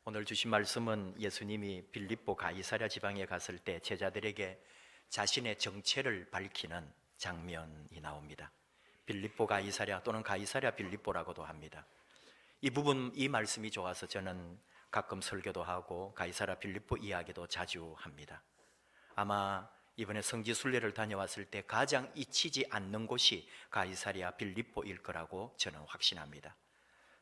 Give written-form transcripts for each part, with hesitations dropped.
오늘 주신 말씀은 예수님이 빌립보 가이사랴 지방에 갔을 때 제자들에게 자신의 정체를 밝히는 장면이 나옵니다. 빌립보 가이사랴 또는 가이사랴 빌립보라고도 합니다. 이 부분, 이 말씀이 좋아서 저는 가끔 설교도 하고 가이사랴 빌립보 이야기도 자주 합니다. 아마 이번에 성지 순례를 다녀왔을 때 가장 잊히지 않는 곳이 가이사랴 빌립보일 거라고 저는 확신합니다.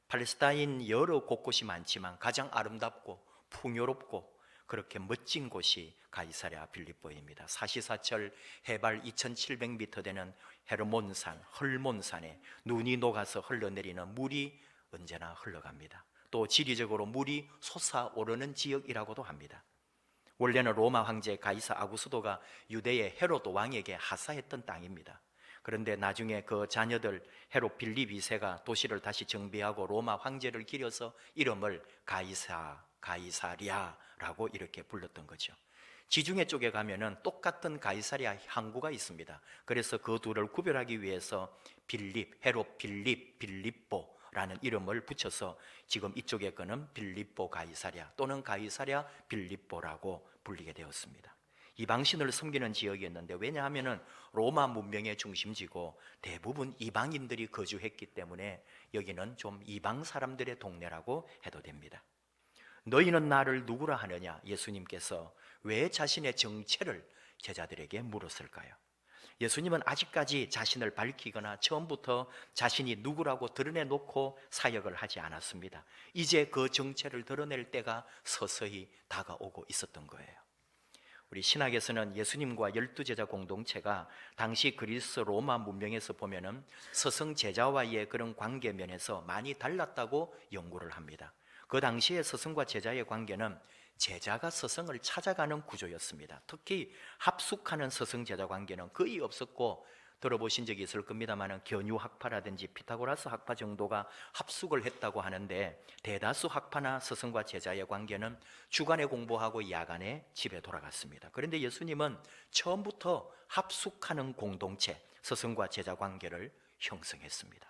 팔레스타인 여러 곳곳이 많지만 가장 아름답고 풍요롭고 그렇게 멋진 곳이 가이사랴 빌립보입니다. 사시사철 해발 2700m 되는 헤르몬산, 헐몬산에 눈이 녹아서 흘러내리는 물이 언제나 흘러갑니다. 또 지리적으로 물이 솟아오르는 지역이라고도 합니다. 원래는 로마 황제 가이사 아구스도가 유대의 헤롯 왕에게 하사했던 땅입니다. 그런데 나중에 그 자녀들 헤롯 빌립 2세가 도시를 다시 정비하고 로마 황제를 기려서 이름을 가이사랴라고 이렇게 불렀던 거죠. 지중해 쪽에 가면은 똑같은 가이사랴 항구가 있습니다. 그래서 그 둘을 구별하기 위해서 헤롯 빌립, 빌립보라는 이름을 붙여서 지금 이쪽에 거는 빌립보 가이사랴 또는 가이사랴 빌립보라고 불리게 되었습니다. 이방신을 섬기는 지역이었는데, 왜냐하면 로마 문명의 중심지고 대부분 이방인들이 거주했기 때문에 여기는 좀 이방 사람들의 동네라고 해도 됩니다. 너희는 나를 누구라 하느냐? 예수님께서 왜 자신의 정체를 제자들에게 물었을까요? 예수님은 아직까지 자신을 밝히거나 처음부터 자신이 누구라고 드러내놓고 사역을 하지 않았습니다. 이제 그 정체를 드러낼 때가 서서히 다가오고 있었던 거예요. 우리 신학에서는 예수님과 12제자 공동체가 당시 그리스 로마 문명에서 보면은 스승 제자와의 그런 관계 면에서 많이 달랐다고 연구를 합니다. 그 당시에 스승과 제자의 관계는 제자가 스승을 찾아가는 구조였습니다. 특히 합숙하는 스승 제자 관계는 거의 없었고, 들어보신 적이 있을 겁니다만 견유 학파라든지 피타고라스 학파 정도가 합숙을 했다고 하는데, 대다수 학파나 스승과 제자의 관계는 주간에 공부하고 야간에 집에 돌아갔습니다. 그런데 예수님은 처음부터 합숙하는 공동체, 스승과 제자 관계를 형성했습니다.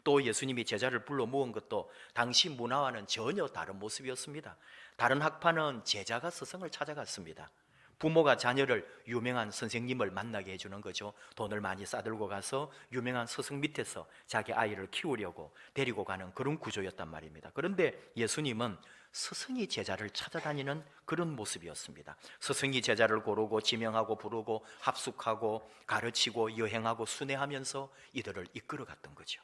또 예수님이 제자를 불러 모은 것도 당시 문화와는 전혀 다른 모습이었습니다. 다른 학파는 제자가 스승을 찾아갔습니다. 부모가 자녀를 유명한 선생님을 만나게 해주는 거죠. 돈을 많이 싸들고 가서 유명한 스승 밑에서 자기 아이를 키우려고 데리고 가는 그런 구조였단 말입니다. 그런데 예수님은 스승이 제자를 찾아다니는 그런 모습이었습니다. 스승이 제자를 고르고 지명하고 부르고 합숙하고 가르치고 여행하고 순회하면서 이들을 이끌어갔던 거죠.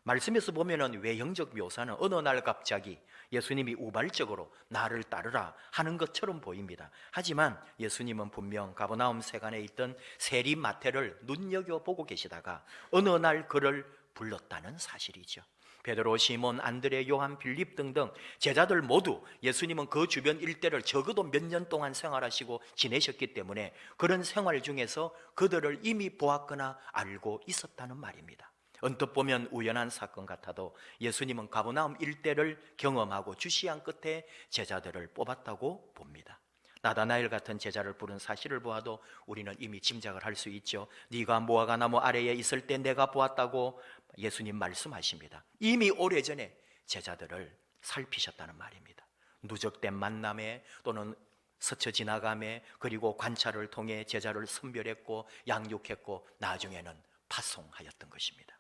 말씀에서 보면은 외형적 묘사는 어느 날 갑자기 예수님이 우발적으로 나를 따르라 하는 것처럼 보입니다. 하지만 예수님은 분명 가버나움 세관에 있던 세리 마태를 눈여겨보고 계시다가 어느 날 그를 불렀다는 사실이죠. 베드로, 시몬, 안드레, 요한, 빌립 등등 제자들 모두 예수님은 그 주변 일대를 적어도 몇 년 동안 생활하시고 지내셨기 때문에 그런 생활 중에서 그들을 이미 보았거나 알고 있었다는 말입니다. 언뜻 보면 우연한 사건 같아도 예수님은 가버나움 일대를 경험하고 주시한 끝에 제자들을 뽑았다고 봅니다. 나다나엘 같은 제자를 부른 사실을 보아도 우리는 이미 짐작을 할 수 있죠. 네가 무화과 나무 아래에 있을 때 내가 보았다고 예수님 말씀하십니다. 이미 오래전에 제자들을 살피셨다는 말입니다. 누적된 만남에 또는 스쳐 지나감에, 그리고 관찰을 통해 제자를 선별했고 양육했고 나중에는 파송하였던 것입니다.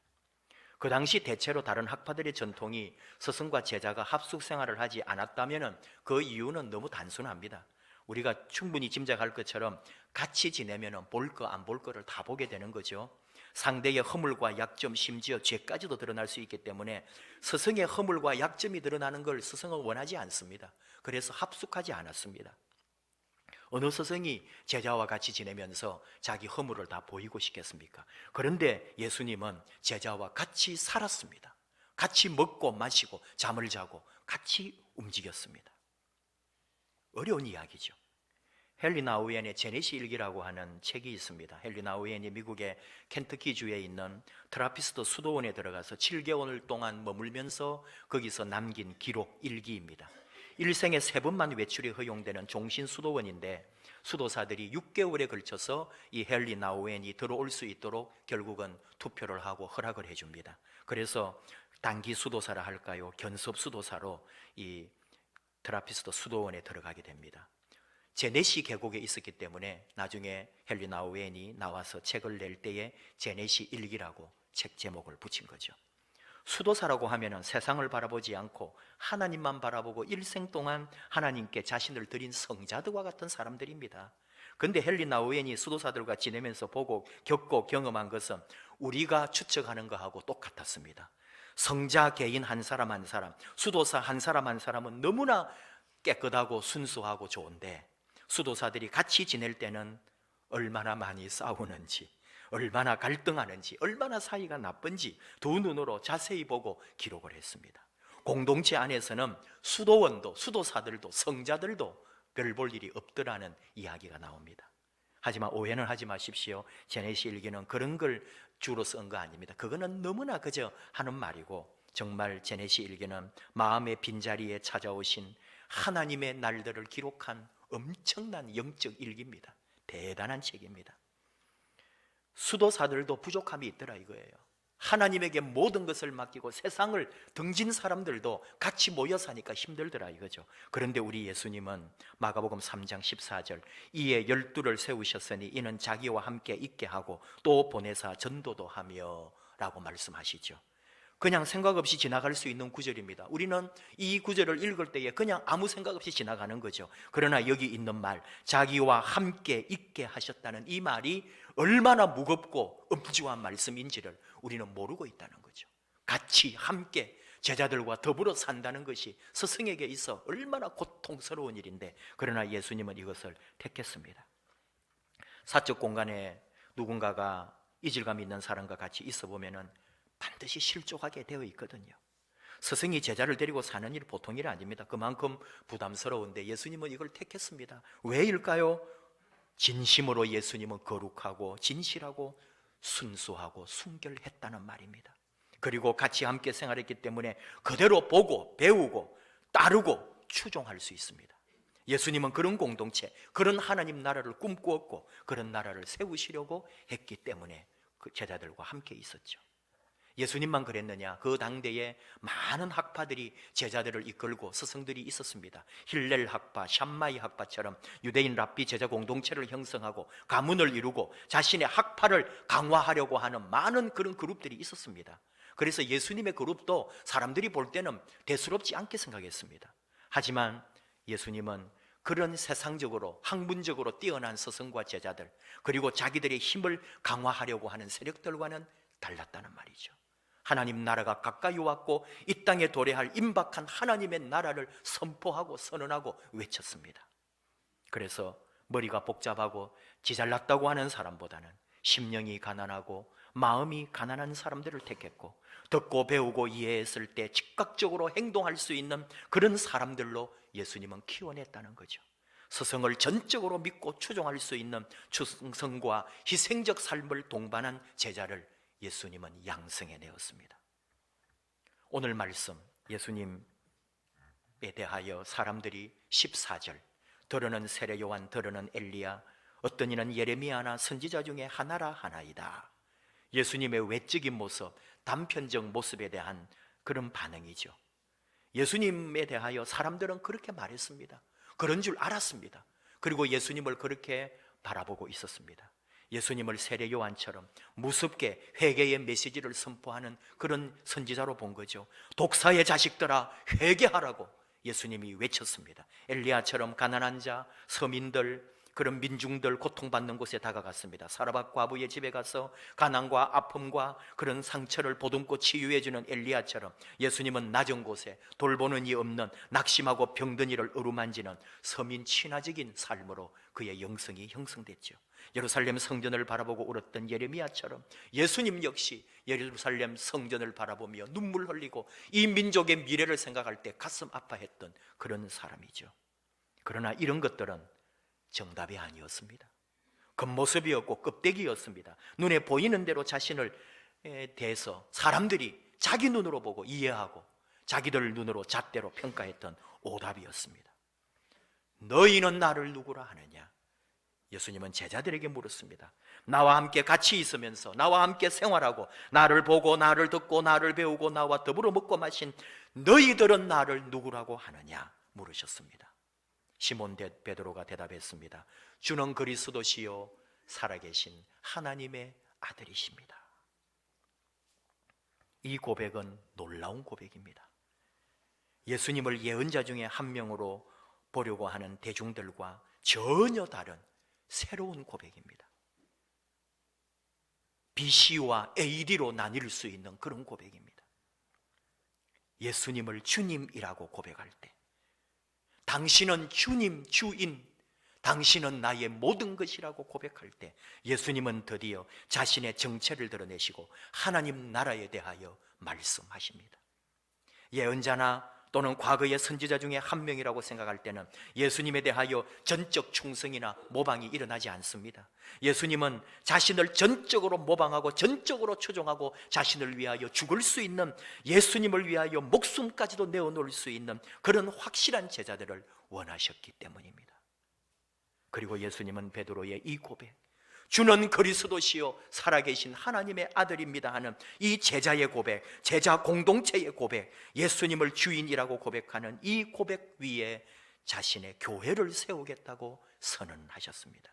그 당시 대체로 다른 학파들의 전통이 스승과 제자가 합숙 생활을 하지 않았다면 그 이유는 너무 단순합니다. 우리가 충분히 짐작할 것처럼 같이 지내면 볼 거 안 볼 거를 다 보게 되는 거죠. 상대의 허물과 약점, 심지어 죄까지도 드러날 수 있기 때문에 스승의 허물과 약점이 드러나는 걸 스승은 원하지 않습니다. 그래서 합숙하지 않았습니다. 어느 스승이 제자와 같이 지내면서 자기 허물을 다 보이고 싶겠습니까? 그런데 예수님은 제자와 같이 살았습니다. 같이 먹고 마시고 잠을 자고 같이 움직였습니다. 어려운 이야기죠. 헨리 나우엔의 제네시 일기라고 하는 책이 있습니다. 헨리 나우엔이 미국의 켄터키주에 있는 트라피스트 수도원에 들어가서 7개월 동안 머물면서 거기서 남긴 기록 일기입니다. 일생에 3번만 외출이 허용되는 종신 수도원인데 수도사들이 6개월에 걸쳐서 이 헨리 나우엔이 들어올 수 있도록 결국은 투표를 하고 허락을 해줍니다. 그래서 단기 수도사라 할까요? 견습 수도사로 이 트라피스트 수도원에 들어가게 됩니다. 제네시 계곡에 있었기 때문에 나중에 헨리 나우엔이 나와서 책을 낼 때에 제네시 일기라고 책 제목을 붙인 거죠. 수도사라고 하면은 세상을 바라보지 않고 하나님만 바라보고 일생 동안 하나님께 자신을 드린 성자들과 같은 사람들입니다. 근데 헨리 나우엔이 수도사들과 지내면서 보고 겪고 경험한 것은 우리가 추측하는 것하고 똑같았습니다. 성자 개인 한 사람 한 사람, 수도사 한 사람 한 사람은 너무나 깨끗하고 순수하고 좋은데 수도사들이 같이 지낼 때는 얼마나 많이 싸우는지, 얼마나 갈등하는지, 얼마나 사이가 나쁜지 두 눈으로 자세히 보고 기록을 했습니다. 공동체 안에서는 수도원도 수도사들도 성자들도 별 볼 일이 없더라는 이야기가 나옵니다. 하지만 오해는 하지 마십시오. 제네시 일기는 그런 걸 주로 쓴 거 아닙니다. 그거는 너무나 그저 하는 말이고, 정말 제네시 일기는 마음의 빈자리에 찾아오신 하나님의 날들을 기록한 엄청난 영적 일기입니다. 대단한 책입니다. 수도사들도 부족함이 있더라 이거예요. 하나님에게 모든 것을 맡기고 세상을 등진 사람들도 같이 모여 사니까 힘들더라 이거죠. 그런데 우리 예수님은 마가복음 3장 14절 이에 12를 세우셨으니 이는 자기와 함께 있게 하고 또 보내사 전도도 하며 라고 말씀하시죠. 그냥 생각 없이 지나갈 수 있는 구절입니다. 우리는 이 구절을 읽을 때에 그냥 아무 생각 없이 지나가는 거죠. 그러나 여기 있는 말, 자기와 함께 있게 하셨다는 이 말이 얼마나 무겁고 엄중한 말씀인지를 우리는 모르고 있다는 거죠. 같이 함께 제자들과 더불어 산다는 것이 스승에게 있어 얼마나 고통스러운 일인데, 그러나 예수님은 이것을 택했습니다. 사적 공간에 누군가가 이질감 있는 사람과 같이 있어 보면은 반드시 실족하게 되어 있거든요. 스승이 제자를 데리고 사는 일 보통 일 아닙니다. 그만큼 부담스러운데 예수님은 이걸 택했습니다. 왜일까요? 진심으로 예수님은 거룩하고 진실하고 순수하고 순결했다는 말입니다. 그리고 같이 함께 생활했기 때문에 그대로 보고 배우고 따르고 추종할 수 있습니다. 예수님은 그런 공동체, 그런 하나님 나라를 꿈꾸었고 그런 나라를 세우시려고 했기 때문에 그 제자들과 함께 있었죠. 예수님만 그랬느냐? 그 당대에 많은 학파들이 제자들을 이끌고 스승들이 있었습니다. 힐렐 학파, 샴마이 학파처럼 유대인 랍비 제자 공동체를 형성하고 가문을 이루고 자신의 학파를 강화하려고 하는 많은 그런 그룹들이 있었습니다. 그래서 예수님의 그룹도 사람들이 볼 때는 대수롭지 않게 생각했습니다. 하지만 예수님은 그런 세상적으로 학문적으로 뛰어난 스승과 제자들, 그리고 자기들의 힘을 강화하려고 하는 세력들과는 달랐다는 말이죠. 하나님 나라가 가까이 왔고 이 땅에 도래할 임박한 하나님의 나라를 선포하고 선언하고 외쳤습니다. 그래서 머리가 복잡하고 지잘났다고 하는 사람보다는 심령이 가난하고 마음이 가난한 사람들을 택했고, 듣고 배우고 이해했을 때 즉각적으로 행동할 수 있는 그런 사람들로 예수님은 키워냈다는 거죠. 스승을 전적으로 믿고 추종할 수 있는 충성과 희생적 삶을 동반한 제자를 예수님은 양성해내었습니다. 오늘 말씀 예수님에 대하여 사람들이 14절 더러는 세례 요한, 더러는 엘리야, 어떤 이는 예레미야나 선지자 중에 하나라 하나이다. 예수님의 외적인 모습, 단편적 모습에 대한 그런 반응이죠. 예수님에 대하여 사람들은 그렇게 말했습니다. 그런 줄 알았습니다. 그리고 예수님을 그렇게 바라보고 있었습니다. 예수님을 세례 요한처럼 무섭게 회개의 메시지를 선포하는 그런 선지자로 본 거죠. 독사의 자식들아 회개하라고 예수님이 외쳤습니다. 엘리야처럼 가난한 자, 서민들, 그런 민중들 고통받는 곳에 다가갔습니다. 사라밧 과부의 집에 가서 가난과 아픔과 그런 상처를 보듬고 치유해주는 엘리야처럼 예수님은 낮은 곳에 돌보는 이 없는 낙심하고 병든 이를 어루만지는 서민 친화적인 삶으로 그의 영성이 형성됐죠. 예루살렘 성전을 바라보고 울었던 예레미야처럼 예수님 역시 예루살렘 성전을 바라보며 눈물 흘리고 이 민족의 미래를 생각할 때 가슴 아파했던 그런 사람이죠. 그러나 이런 것들은 정답이 아니었습니다. 겉모습이었고 껍데기였습니다. 눈에 보이는 대로 자신을 대해서 사람들이 자기 눈으로 보고 이해하고 자기들 눈으로 잣대로 평가했던 오답이었습니다. 너희는 나를 누구라 하느냐? 예수님은 제자들에게 물었습니다. 나와 함께 같이 있으면서 나와 함께 생활하고 나를 보고 나를 듣고 나를 배우고 나와 더불어 먹고 마신 너희들은 나를 누구라고 하느냐? 물으셨습니다. 시몬 베드로가 대답했습니다. 주는 그리스도시요 살아계신 하나님의 아들이십니다. 이 고백은 놀라운 고백입니다. 예수님을 예언자 중에 한 명으로 보려고 하는 대중들과 전혀 다른 새로운 고백입니다. BC와 AD로 나뉠 수 있는 그런 고백입니다. 예수님을 주님이라고 고백할 때, 당신은 주님, 주인, 당신은 나의 모든 것이라고 고백할 때 예수님은 드디어 자신의 정체를 드러내시고 하나님 나라에 대하여 말씀하십니다. 예언자나 또는 과거의 선지자 중에 한 명이라고 생각할 때는 예수님에 대하여 전적 충성이나 모방이 일어나지 않습니다. 예수님은 자신을 전적으로 모방하고 전적으로 추종하고 자신을 위하여 죽을 수 있는, 예수님을 위하여 목숨까지도 내어놓을 수 있는 그런 확실한 제자들을 원하셨기 때문입니다. 그리고 예수님은 베드로의 이 고백, 주는 그리스도시요 살아계신 하나님의 아들입니다 하는 이 제자의 고백, 제자 공동체의 고백, 예수님을 주인이라고 고백하는 이 고백 위에 자신의 교회를 세우겠다고 선언하셨습니다.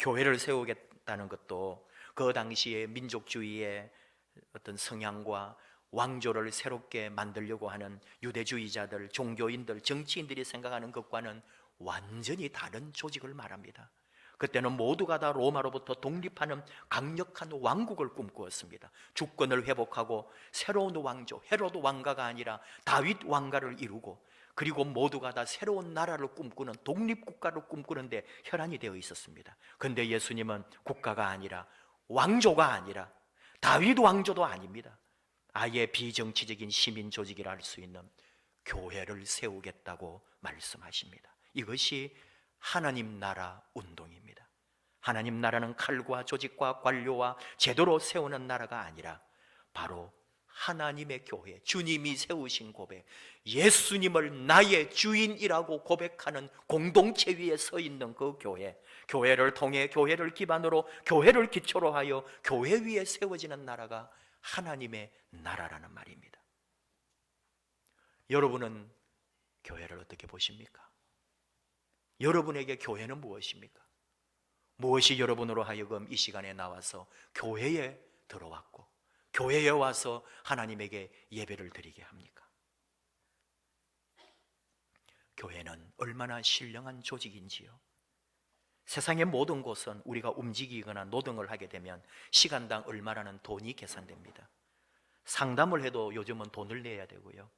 교회를 세우겠다는 것도 그 당시의 민족주의의 어떤 성향과 왕조를 새롭게 만들려고 하는 유대주의자들, 종교인들, 정치인들이 생각하는 것과는 완전히 다른 조직을 말합니다. 그때는 모두가 다 로마로부터 독립하는 강력한 왕국을 꿈꾸었습니다. 주권을 회복하고 새로운 왕조, 헤로드 왕가가 아니라 다윗 왕가를 이루고, 그리고 모두가 다 새로운 나라를 꿈꾸는 독립국가를 꿈꾸는데 혈안이 되어 있었습니다. 그런데 예수님은 국가가 아니라, 왕조가 아니라, 다윗 왕조도 아닙니다. 아예 비정치적인 시민 조직이라 할 수 있는 교회를 세우겠다고 말씀하십니다. 이것이 하나님 나라 운동입니다. 하나님 나라는 칼과 조직과 관료와 제도로 세우는 나라가 아니라 바로 하나님의 교회, 주님이 세우신 고백, 예수님을 나의 주인이라고 고백하는 공동체 위에 서 있는 그 교회, 교회를 통해 교회를 기반으로 교회를 기초로 하여 교회 위에 세워지는 나라가 하나님의 나라라는 말입니다. 여러분은 교회를 어떻게 보십니까? 여러분에게 교회는 무엇입니까? 무엇이 여러분으로 하여금 이 시간에 나와서 교회에 들어왔고 교회에 와서 하나님에게 예배를 드리게 합니까? 교회는 얼마나 신령한 조직인지요. 세상의 모든 곳은 우리가 움직이거나 노동을 하게 되면 시간당 얼마라는 돈이 계산됩니다. 상담을 해도 요즘은 돈을 내야 되고요.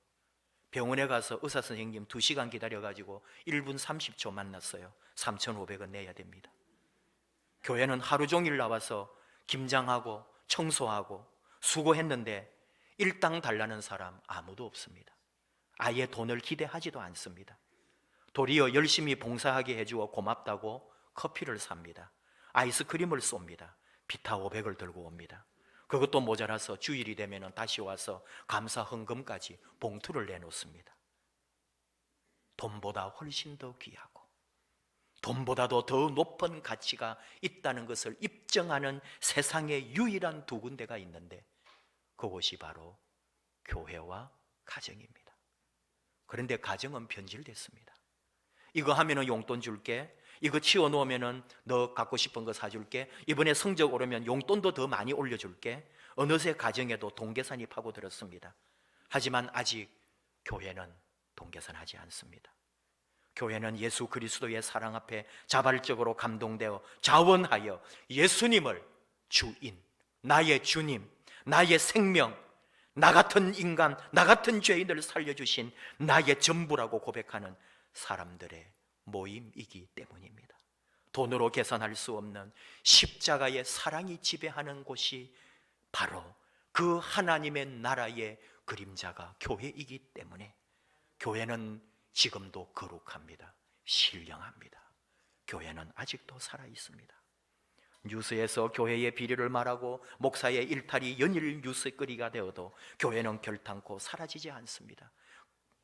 병원에 가서 의사 선생님 2시간 기다려가지고 1분 30초 만났어요. 3,500원 내야 됩니다. 교회는 하루 종일 나와서 김장하고 청소하고 수고했는데 일당 달라는 사람 아무도 없습니다. 아예 돈을 기대하지도 않습니다. 도리어 열심히 봉사하게 해주어 고맙다고 커피를 삽니다. 아이스크림을 쏩니다. 비타 500을 들고 옵니다. 그것도 모자라서 주일이 되면 다시 와서 감사 헌금까지 봉투를 내놓습니다. 돈보다 훨씬 더 귀하고 돈보다도 더 높은 가치가 있다는 것을 입증하는 세상의 유일한 두 군데가 있는데 그곳이 바로 교회와 가정입니다. 그런데 가정은 변질됐습니다. 이거 하면은 용돈 줄게, 이거 치워놓으면 너 갖고 싶은 거 사줄게, 이번에 성적 오르면 용돈도 더 많이 올려줄게. 어느새 가정에도 돈계산이 파고들었습니다. 하지만 아직 교회는 돈계산하지 않습니다. 교회는 예수 그리스도의 사랑 앞에 자발적으로 감동되어 자원하여 예수님을 주인, 나의 주님, 나의 생명, 나 같은 인간, 나 같은 죄인을 살려주신 나의 전부라고 고백하는 사람들의 모임이기 때문입니다. 돈으로 계산할 수 없는 십자가의 사랑이 지배하는 곳이 바로 그 하나님의 나라의 그림자가 교회이기 때문에 교회는 지금도 거룩합니다. 신령합니다. 교회는 아직도 살아있습니다. 뉴스에서 교회의 비리를 말하고 목사의 일탈이 연일 뉴스거리가 되어도 교회는 결탄코 사라지지 않습니다.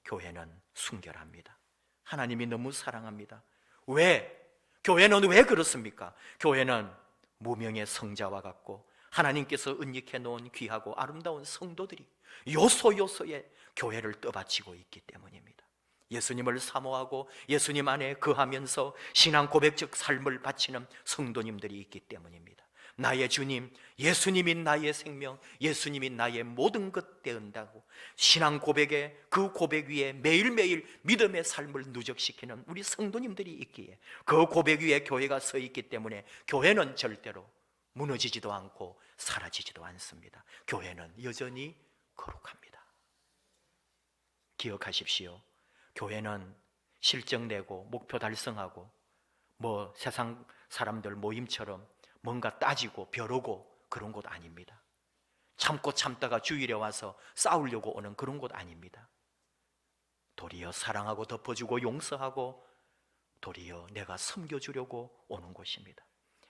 교회는 순결합니다. 하나님이 너무 사랑합니다. 왜? 교회는 왜 그렇습니까? 교회는 무명의 성자와 같고 하나님께서 은닉해 놓은 귀하고 아름다운 성도들이 요소요소에 교회를 떠받치고 있기 때문입니다. 예수님을 사모하고 예수님 안에 거하면서 신앙 고백적 삶을 바치는 성도님들이 있기 때문입니다. 나의 주님, 예수님이 나의 생명, 예수님이 나의 모든 것 되었다고 신앙 고백에, 그 고백 위에 매일매일 믿음의 삶을 누적시키는 우리 성도님들이 있기에, 그 고백 위에 교회가 서 있기 때문에 교회는 절대로 무너지지도 않고 사라지지도 않습니다. 교회는 여전히 거룩합니다. 기억하십시오. 교회는 실적 내고 목표 달성하고 세상 사람들 모임처럼 뭔가 따지고 벼르고 그런 곳 아닙니다. 참고 참다가 주일에 와서 싸우려고 오는 그런 곳 아닙니다. 도리어 사랑하고 덮어주고 용서하고 도리어 내가 섬겨주려고 오는 곳입니다.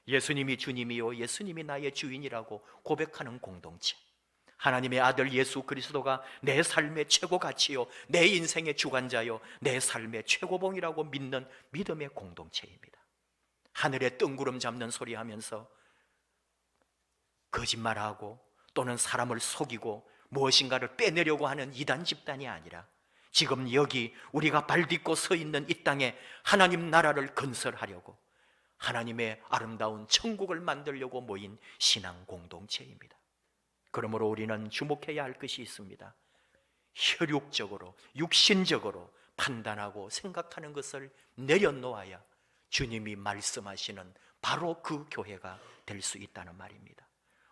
예수님이 주님이요 예수님이 나의 주인이라고 고백하는 공동체, 하나님의 아들 예수 그리스도가 내 삶의 최고 가치요, 내 인생의 주관자요, 내 삶의 최고봉이라고 믿는 믿음의 공동체입니다. 하늘에 뜬구름 잡는 소리 하면서 거짓말하고 또는 사람을 속이고 무엇인가를 빼내려고 하는 이단 집단이 아니라 지금 여기 우리가 발 딛고 서 있는 이 땅에 하나님 나라를 건설하려고 하나님의 아름다운 천국을 만들려고 모인 신앙 공동체입니다. 그러므로 우리는 주목해야 할 것이 있습니다. 혈육적으로 육신적으로 판단하고 생각하는 것을 내려놓아야 주님이 말씀하시는 바로 그 교회가 될 수 있다는 말입니다.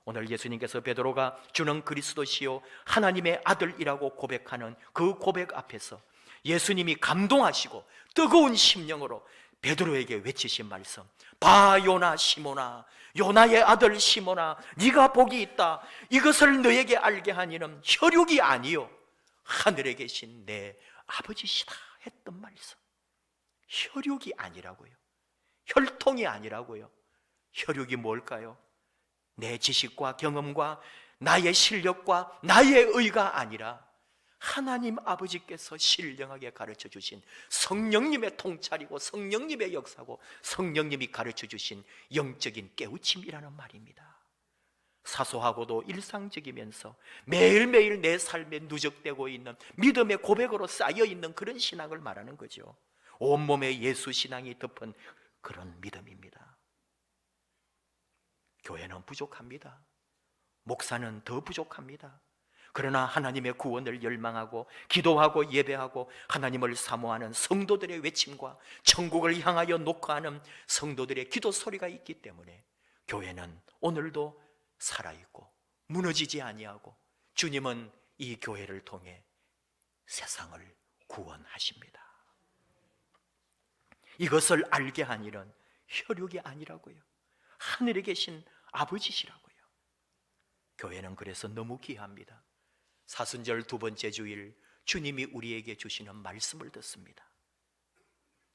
오늘 예수님께서 베드로가 주는 그리스도시요 하나님의 아들이라고 고백하는 그 고백 앞에서 예수님이 감동하시고 뜨거운 심령으로 베드로에게 외치신 말씀, 봐 요나 시모나, 요나의 아들 시모나, 네가 복이 있다. 이것을 너에게 알게 하니는 혈육이 아니요 하늘에 계신 내 아버지시다 했던 말씀. 혈육이 아니라고요. 혈통이 아니라고요. 혈육이 뭘까요? 내 지식과 경험과 나의 실력과 나의 의가 아니라 하나님 아버지께서 신령하게 가르쳐 주신 성령님의 통찰이고 성령님의 역사고 성령님이 가르쳐 주신 영적인 깨우침이라는 말입니다. 사소하고도 일상적이면서 매일매일 내 삶에 누적되고 있는 믿음의 고백으로 쌓여있는 그런 신앙을 말하는 거죠. 온몸에 예수 신앙이 덮은 그런 믿음입니다. 교회는 부족합니다. 목사는 더 부족합니다. 그러나 하나님의 구원을 열망하고 기도하고 예배하고 하나님을 사모하는 성도들의 외침과 천국을 향하여 녹화하는 성도들의 기도 소리가 있기 때문에 교회는 오늘도 살아있고 무너지지 아니하고 주님은 이 교회를 통해 세상을 구원하십니다. 이것을 알게 한 일은 혈육이 아니라고요. 하늘에 계신 아버지시라고요. 교회는 그래서 너무 귀합니다. 사순절 두 번째 주일 주님이 우리에게 주시는 말씀을 듣습니다.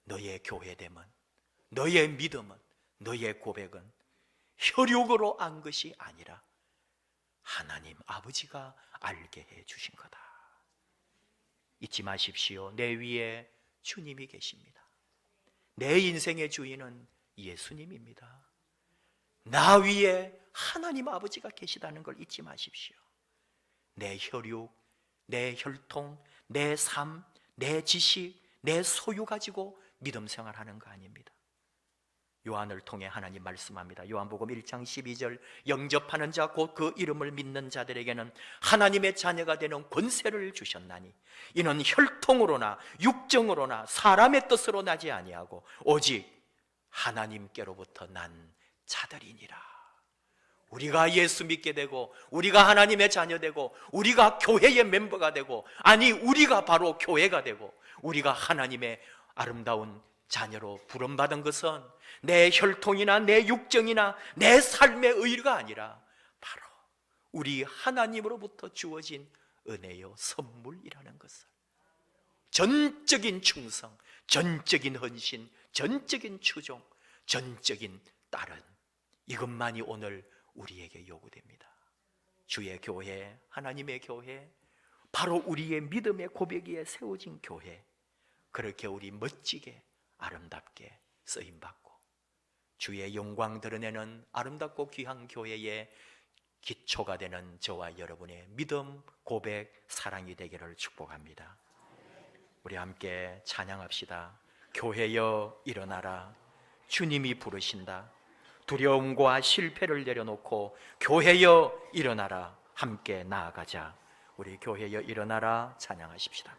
너의 교회됨은, 너의 믿음은, 너의 고백은 혈육으로 안 것이 아니라 하나님 아버지가 알게 해 주신 거다. 잊지 마십시오. 내 위에 주님이 계십니다. 내 인생의 주인은 예수님입니다. 나 위에 하나님 아버지가 계시다는 걸 잊지 마십시오. 내 혈육, 내 혈통, 내 삶, 내 지식, 내 소유 가지고 믿음 생활하는 거 아닙니다. 요한을 통해 하나님 말씀합니다. 요한복음 1장 12절, 영접하는 자 곧 그 이름을 믿는 자들에게는 하나님의 자녀가 되는 권세를 주셨나니 이는 혈통으로나 육정으로나 사람의 뜻으로 나지 아니하고 오직 하나님께로부터 난 자들이니라. 우리가 예수 믿게 되고 우리가 하나님의 자녀 되고 우리가 교회의 멤버가 되고, 아니 우리가 바로 교회가 되고 우리가 하나님의 아름다운 자녀로 부름받은 것은 내 혈통이나 내 육정이나 내 삶의 의가 아니라 바로 우리 하나님으로부터 주어진 은혜요 선물이라는 것을, 전적인 충성, 전적인 헌신, 전적인 추종, 전적인 따른, 이것만이 오늘 우리에게 요구됩니다. 주의 교회, 하나님의 교회, 바로 우리의 믿음의 고백 위에 세워진 교회, 그렇게 우리 멋지게 아름답게 쓰임받고 주의 영광 드러내는 아름답고 귀한 교회의 기초가 되는 저와 여러분의 믿음, 고백, 사랑이 되기를 축복합니다. 우리 함께 찬양합시다. 교회여 일어나라. 주님이 부르신다. 두려움과 실패를 내려놓고 교회여 일어나라. 함께 나아가자. 우리 교회여 일어나라 찬양하십시다.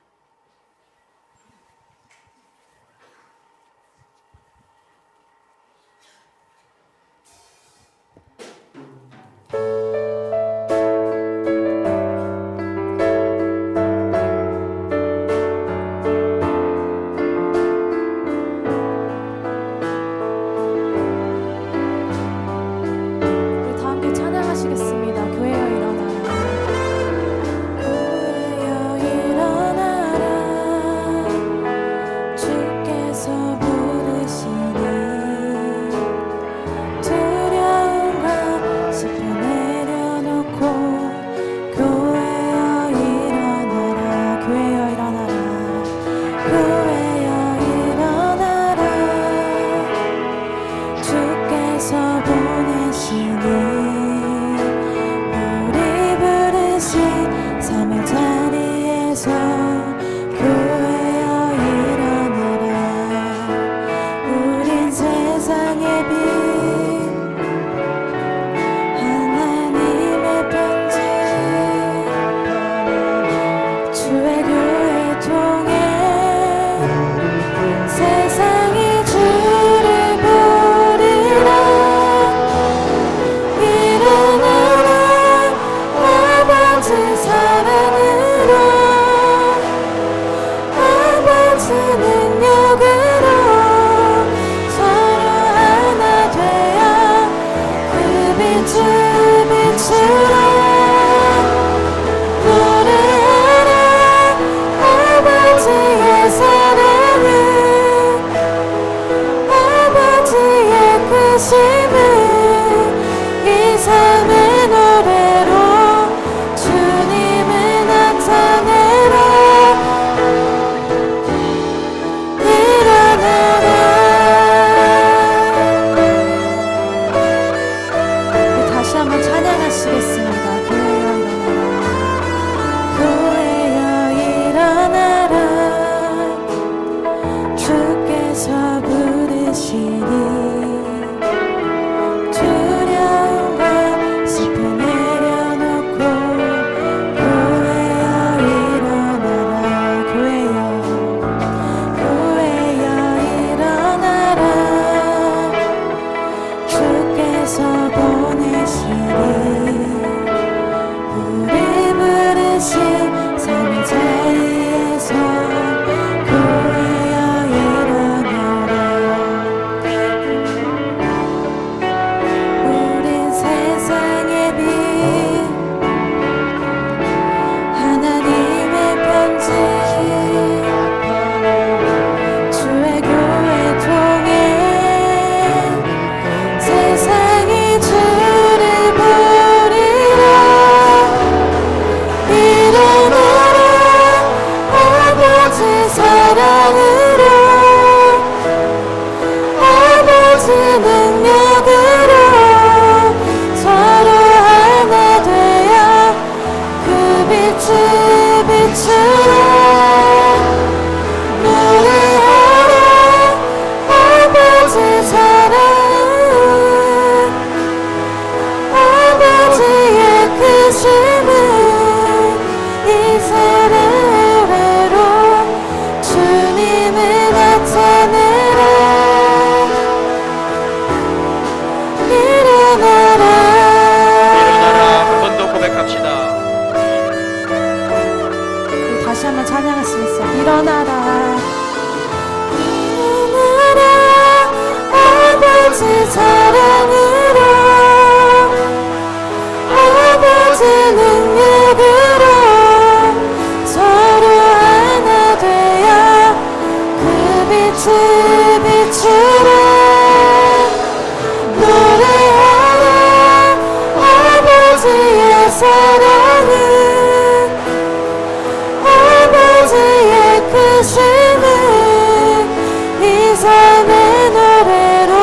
이 삶의 노래로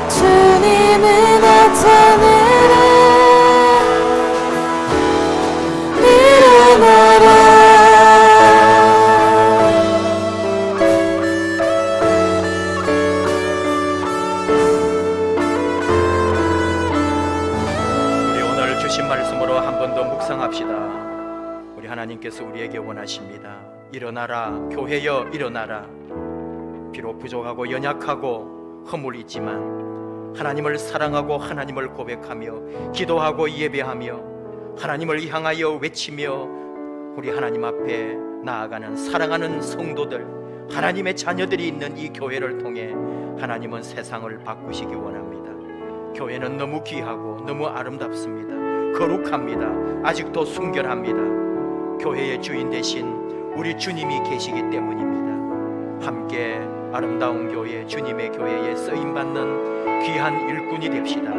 주님 우리에게 원하십니다. 일어나라, 교회여 일어나라. 비록 부족하고 연약하고 허물 있지만 하나님을 사랑하고 하나님을 고백하며 기도하고 예배하며 하나님을 향하여 외치며 우리 하나님 앞에 나아가는 사랑하는 성도들, 하나님의 자녀들이 있는 이 교회를 통해 하나님은 세상을 바꾸시기 원합니다. 교회는 너무 귀하고 너무 아름답습니다. 거룩합니다. 아직도 순결합니다. 교회의 주인 되신 우리 주님이 계시기 때문입니다. 함께 아름다운 교회, 주님의 교회에 쓰임받는 귀한 일꾼이 됩시다.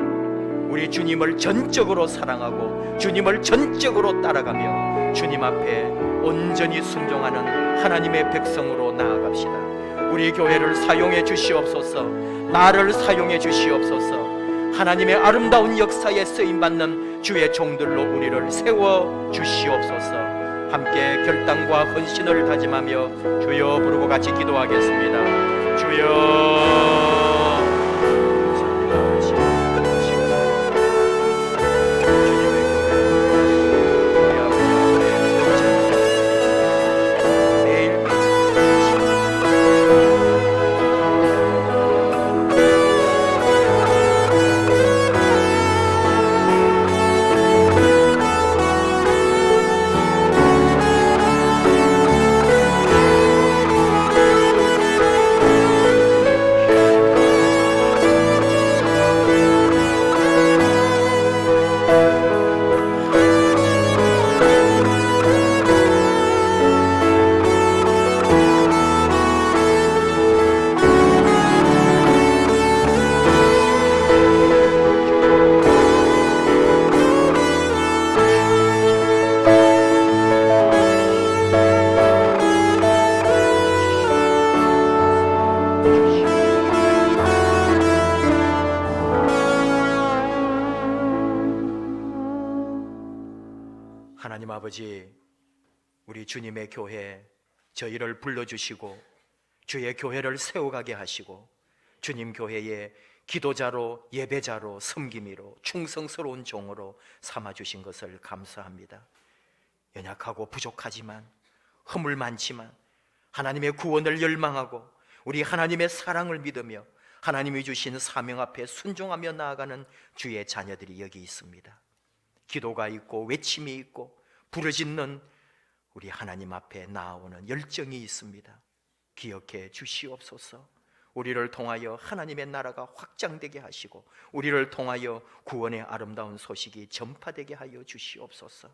우리 주님을 전적으로 사랑하고 주님을 전적으로 따라가며 주님 앞에 온전히 순종하는 하나님의 백성으로 나아갑시다. 우리 교회를 사용해 주시옵소서. 나를 사용해 주시옵소서. 하나님의 아름다운 역사에 쓰임받는 주의 종들로 우리를 세워 주시옵소서. 함께 결단과 헌신을 다짐하며 주여 부르고 같이 기도하겠습니다. 주여. 하나님 아버지, 우리 주님의 교회 저희를 불러주시고 주의 교회를 세워가게 하시고 주님 교회의 기도자로, 예배자로, 섬김이로, 충성스러운 종으로 삼아주신 것을 감사합니다. 연약하고 부족하지만, 허물 많지만 하나님의 구원을 열망하고 우리 하나님의 사랑을 믿으며 하나님이 주신 사명 앞에 순종하며 나아가는 주의 자녀들이 여기 있습니다. 기도가 있고 외침이 있고 부르짖는 우리 하나님 앞에 나아오는 열정이 있습니다. 기억해 주시옵소서. 우리를 통하여 하나님의 나라가 확장되게 하시고 우리를 통하여 구원의 아름다운 소식이 전파되게 하여 주시옵소서.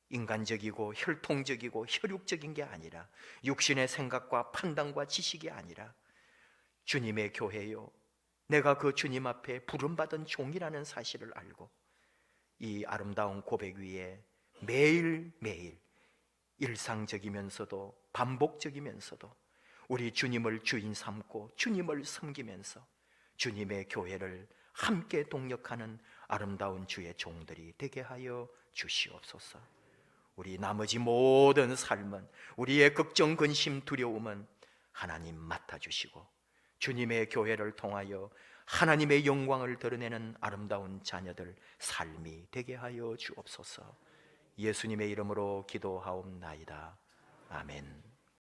인간적이고 혈통적이고 혈육적인 게 아니라 육신의 생각과 판단과 지식이 아니라 주님의 교회요, 내가 그 주님 앞에 부름받은 종이라는 사실을 알고 이 아름다운 고백 위에 매일매일 일상적이면서도 반복적이면서도 우리 주님을 주인 삼고 주님을 섬기면서 주님의 교회를 함께 동력하는 아름다운 주의 종들이 되게 하여 주시옵소서. 우리 나머지 모든 삶은, 우리의 걱정, 근심, 두려움은 하나님 맡아주시고 주님의 교회를 통하여 하나님의 영광을 드러내는 아름다운 자녀들 삶이 되게 하여 주옵소서. 예수님의 이름으로 기도하옵나이다. 아멘.